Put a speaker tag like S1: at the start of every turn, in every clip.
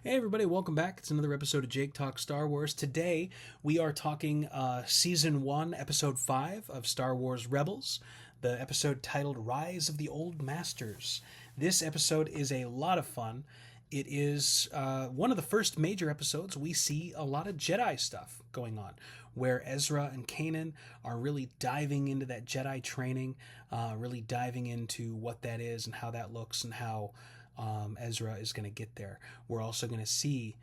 S1: Hey everybody, welcome back. It's another episode of Jake Talks Star Wars. Today we are talking Season 1, Episode 5 of Star Wars Rebels, the episode titled Rise of the Old Masters. This episode is a lot of fun. It is one of the first major episodes we see a lot of Jedi stuff going on, where Ezra and Kanan are really diving into that Jedi training, really diving into what that is and how that looks and how Ezra is going to get there. We're also going to see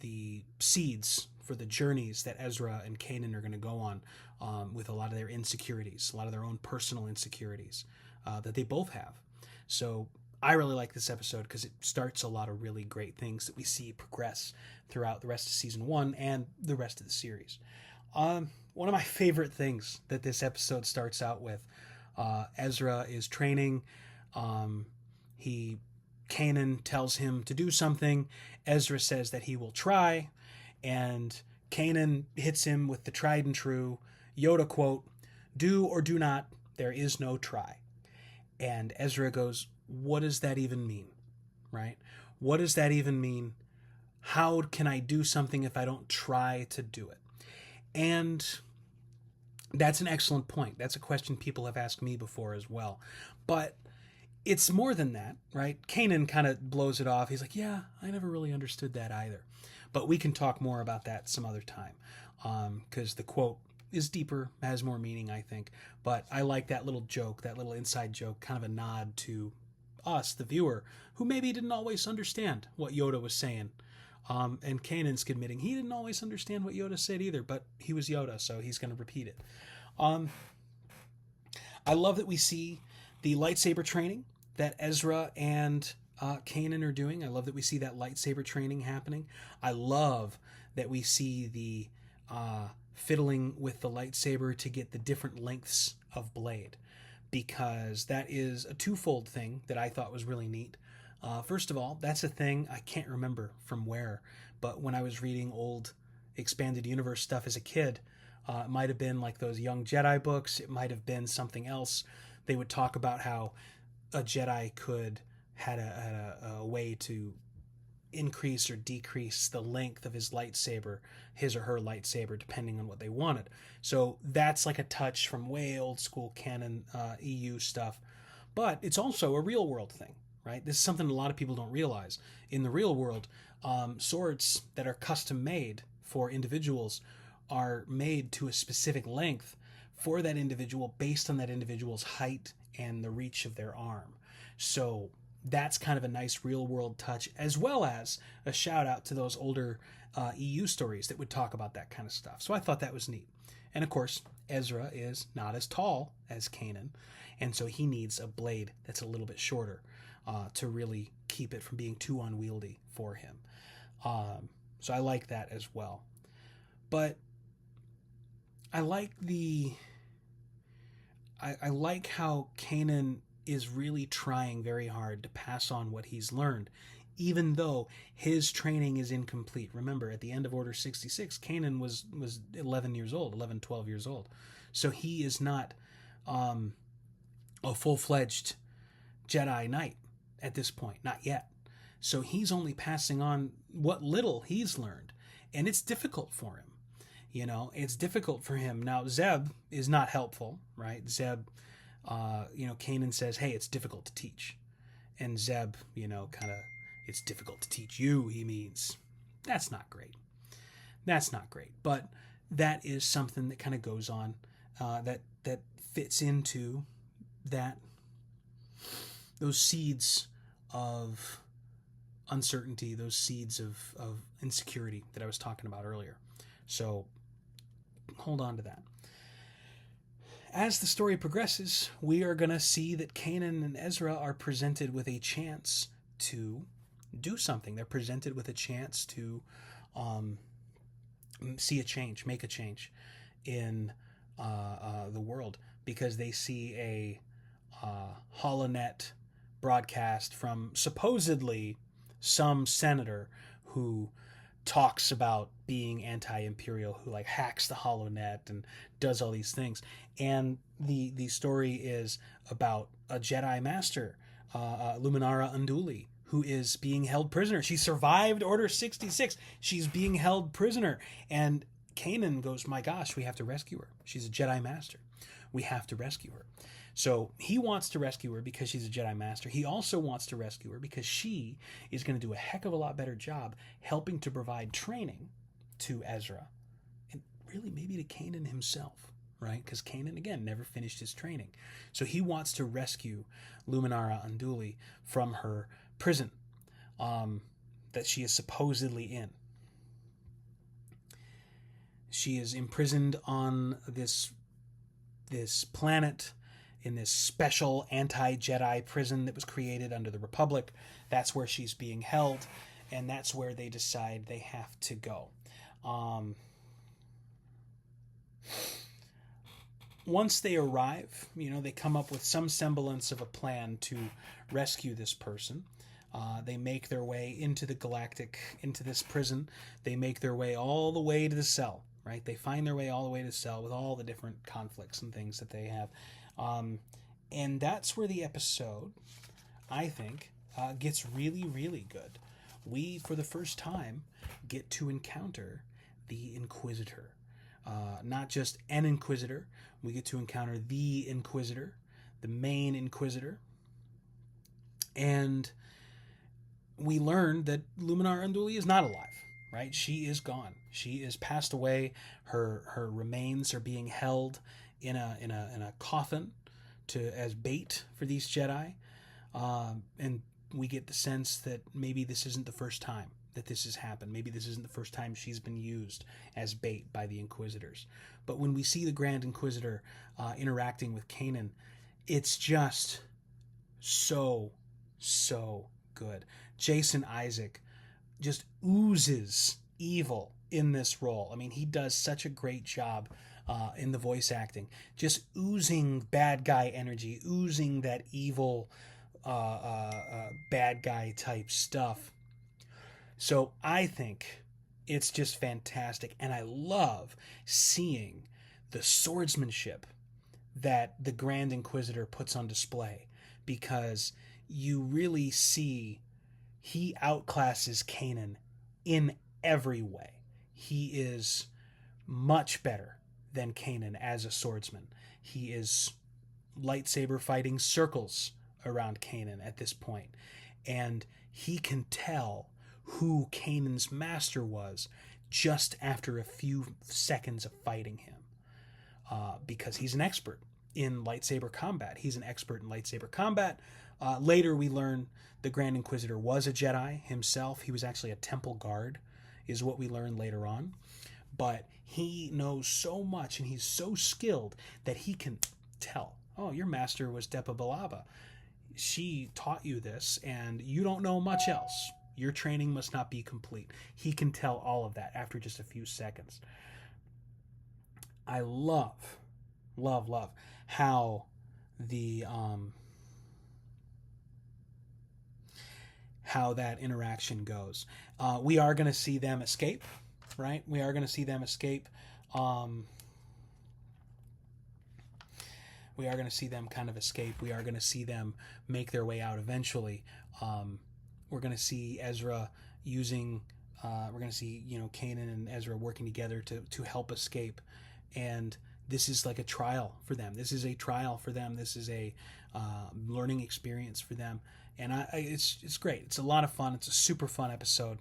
S1: the seeds for the journeys that Ezra and Kanan are going to go on with a lot of their insecurities, a lot of their own personal insecurities that they both have. So I really like this episode because it starts a lot of really great things that we see progress throughout the rest of Season 1 and the rest of the series. One of my favorite things that this episode starts out with, Ezra is training. Kanan tells him to do something. Ezra says that he will try, and Kanan hits him with the tried and true Yoda quote, "Do or do not, there is no try." And Ezra goes, what does that even mean? Right? What does that even mean? How can I do something if I don't try to do it? And that's an excellent point. That's a question people have asked me before as well. But it's more than that, right? Kanan kind of blows it off. He's like, yeah, I never really understood that either. But we can talk more about that some other time, because the quote is deeper, has more meaning, I think. But I like that little joke, that little inside joke, kind of a nod to us, the viewer, who maybe didn't always understand what Yoda was saying. And Kanan's admitting he didn't always understand what Yoda said either, but he was Yoda, so he's going to repeat it. I love that we see the lightsaber training that Ezra and Kanan are doing. I love that we see that lightsaber training happening. I love that we see the fiddling with the lightsaber to get the different lengths of blade, because that is a twofold thing that I thought was really neat. First of all, that's a thing I can't remember from where, but when I was reading old Expanded Universe stuff as a kid, it might have been like those Young Jedi books. It might have been something else. They would talk about how a Jedi had a way to increase or decrease the length of his lightsaber, his or her lightsaber, depending on what they wanted. So that's like a touch from way old school canon EU stuff. But it's also a real world thing, right? This is something a lot of people don't realize. In the real world, swords that are custom made for individuals are made to a specific length for that individual based on that individual's height and the reach of their arm. So that's kind of a nice real world touch, as well as a shout out to those older EU stories that would talk about that kind of stuff. So I thought that was neat. And of course, Ezra is not as tall as Kanan, and so he needs a blade that's a little bit shorter to really keep it from being too unwieldy for him. So I like that as well. But I like I like how Kanan is really trying very hard to pass on what he's learned, even though his training is incomplete. Remember, at the end of Order 66, Kanan was 11 years old, 11, 12 years old. So he is not a full-fledged Jedi Knight at this point, not yet. So he's only passing on what little he's learned, and it's difficult for him. You know, it's difficult for him. Now, Zeb is not helpful, right? Zeb, Kanan says, hey, it's difficult to teach. And Zeb, kind of, it's difficult to teach you, he means. That's not great. That's not great. But that is something that kind of goes on that fits into those seeds of uncertainty, those seeds of insecurity that I was talking about earlier. So hold on to that. As the story progresses, we are going to see that Kanan and Ezra are presented with a chance to do something. They're presented with a chance to see a change, make a change in the world, because they see a HoloNet broadcast from supposedly some senator who talks about being anti-imperial, who like hacks the HoloNet and does all these things. And the story is about a Jedi Master, Luminara Unduli, who is being held prisoner. She survived Order 66. She's being held prisoner. And Kanan goes, my gosh, we have to rescue her. She's a Jedi Master. We have to rescue her. So he wants to rescue her because she's a Jedi Master. He also wants to rescue her because she is going to do a heck of a lot better job helping to provide training to Ezra. And really maybe to Kanan himself, right? Because Kanan, again, never finished his training. So he wants to rescue Luminara Unduli from her prison that she is supposedly in. She is imprisoned on this planet in this special anti-Jedi prison that was created under the Republic. That's where she's being held, and that's where they decide they have to go. Once they arrive, they come up with some semblance of a plan to rescue this person. They make their way into this prison. They make their way all the way to the cell, right? They find their way all the way to the cell with all the different conflicts and things that they have. And that's where the episode, I think, gets really, really good. We, for the first time, get to encounter the Inquisitor. Not just an Inquisitor. We get to encounter the Inquisitor, the main Inquisitor. And we learn that Luminara Unduli is not alive, right? She is gone. She is passed away. Her remains are being held in a coffin as bait for these Jedi. And we get the sense that maybe this isn't the first time that this has happened. Maybe this isn't the first time she's been used as bait by the Inquisitors. But when we see the Grand Inquisitor interacting with Kanan, it's just so good. Jason Isaac just oozes evil in this role. I mean, he does such a great job in the voice acting, just oozing bad guy energy, oozing that evil bad guy type stuff. So I think it's just fantastic, and I love seeing the swordsmanship that the Grand Inquisitor puts on display, because you really see he outclasses Kanan in every way. He is much better than Kanan as a swordsman. He is lightsaber fighting circles around Kanan at this point, and he can tell who Kanan's master was just after a few seconds of fighting him, because he's an expert in lightsaber combat. He's an expert in lightsaber combat. Later we learn the Grand Inquisitor was a Jedi himself. He was actually a temple guard, is what we learn later on. But he knows so much, and he's so skilled that he can tell, oh, your master was Depa Billaba. She taught you this, and you don't know much else. Your training must not be complete. He can tell all of that after just a few seconds. I love how how that interaction goes. We are going to see them escape, right? We are going to see them escape. We are going to see them kind of escape. We are going to see them make their way out eventually. We're going to see Ezra using, we're going to see, Kanan and Ezra working together to help escape. And this is like a trial for them. This is a trial for them. This is a learning experience for them. And it's great. It's a lot of fun. It's a super fun episode.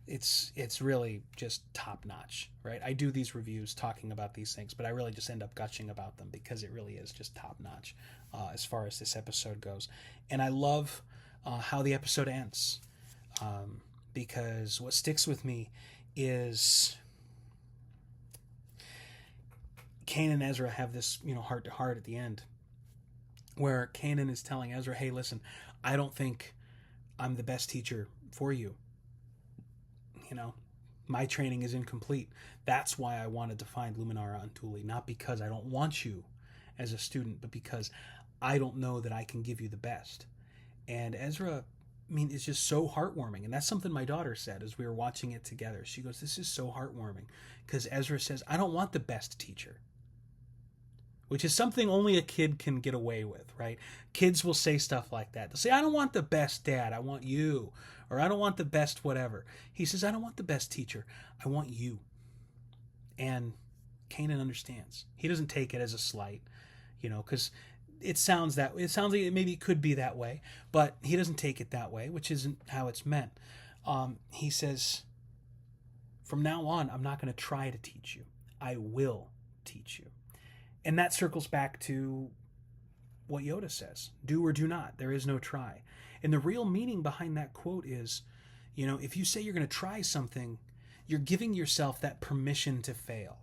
S1: It's really just top notch, right? I do these reviews talking about these things, but I really just end up gushing about them because it really is just top notch as far as this episode goes. And I love how the episode ends, because what sticks with me is Kanan and Ezra have this, heart to heart at the end, where Kanan is telling Ezra, hey, listen, I don't think I'm the best teacher for you. My training is incomplete. That's why I wanted to find Luminara Unduli, not because I don't want you as a student, but because I don't know that I can give you the best. And Ezra, it's just so heartwarming. And that's something my daughter said as we were watching it together. She goes, this is so heartwarming, because Ezra says, I don't want the best teacher. which is something only a kid can get away with, right? Kids will say stuff like that. They'll say, I don't want the best dad, I want you. Or I don't want the best whatever. He says, I don't want the best teacher, I want you. And Kanan understands. He doesn't take it as a slight, because it sounds like it maybe could be that way, but he doesn't take it that way, which isn't how it's meant. He says, from now on, I'm not going to try to teach you. I will teach you. And that circles back to what Yoda says. Do or do not. There is no try. And the real meaning behind that quote is, if you say you're going to try something, you're giving yourself that permission to fail.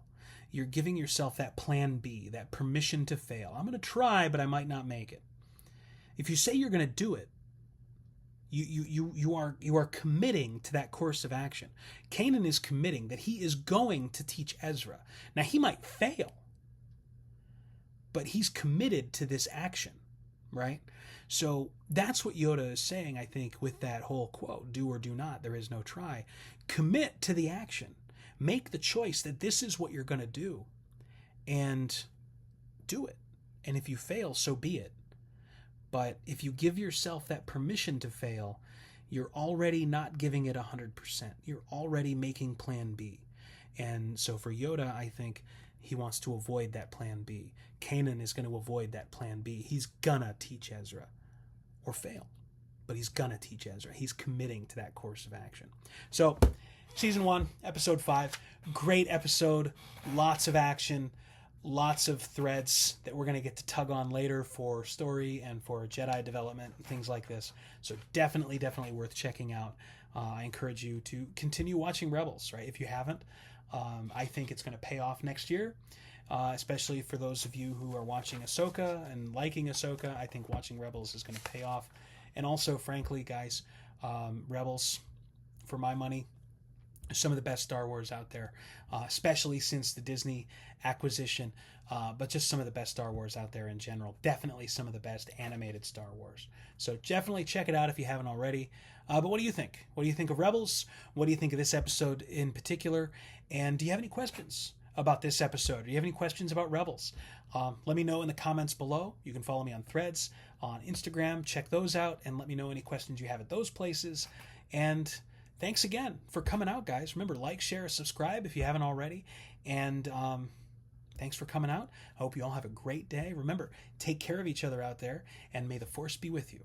S1: You're giving yourself that plan B, that permission to fail. I'm going to try, but I might not make it. If you say you're going to do it, you are committing to that course of action. Kanan is committing that he is going to teach Ezra. Now, he might fail, but he's committed to this action, right? So that's what Yoda is saying, I think, with that whole quote, do or do not, there is no try. Commit to the action. Make the choice that this is what you're going to do, and do it. And if you fail, so be it. But if you give yourself that permission to fail, you're already not giving it 100%. You're already making plan B. And so for Yoda, I think he wants to avoid that plan B. Kanan is going to avoid that plan B. He's going to teach Ezra, or fail, but he's going to teach Ezra. He's committing to that course of action. So Season 1, Episode 5, great episode, lots of action, lots of threads that we're going to get to tug on later for story and for Jedi development and things like this. So definitely worth checking out. I encourage you to continue watching Rebels, right? If you haven't, I think it's going to pay off next year, especially for those of you who are watching Ahsoka and liking Ahsoka. I think watching Rebels is going to pay off. And also, frankly, guys, Rebels, for my money, some of the best Star Wars out there, especially since the Disney acquisition, but just some of the best Star Wars out there in general. Definitely some of the best animated Star Wars. So definitely check it out if you haven't already. But what do you think? What do you think of Rebels? What do you think of this episode in particular? And do you have any questions about this episode? Do you have any questions about Rebels? Let me know in the comments below. You can follow me on Threads, on Instagram. Check those out and let me know any questions you have at those places. And thanks again for coming out, guys. Remember, like, share, subscribe if you haven't already. And thanks for coming out. I hope you all have a great day. Remember, take care of each other out there, and may the Force be with you.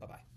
S1: Bye-bye.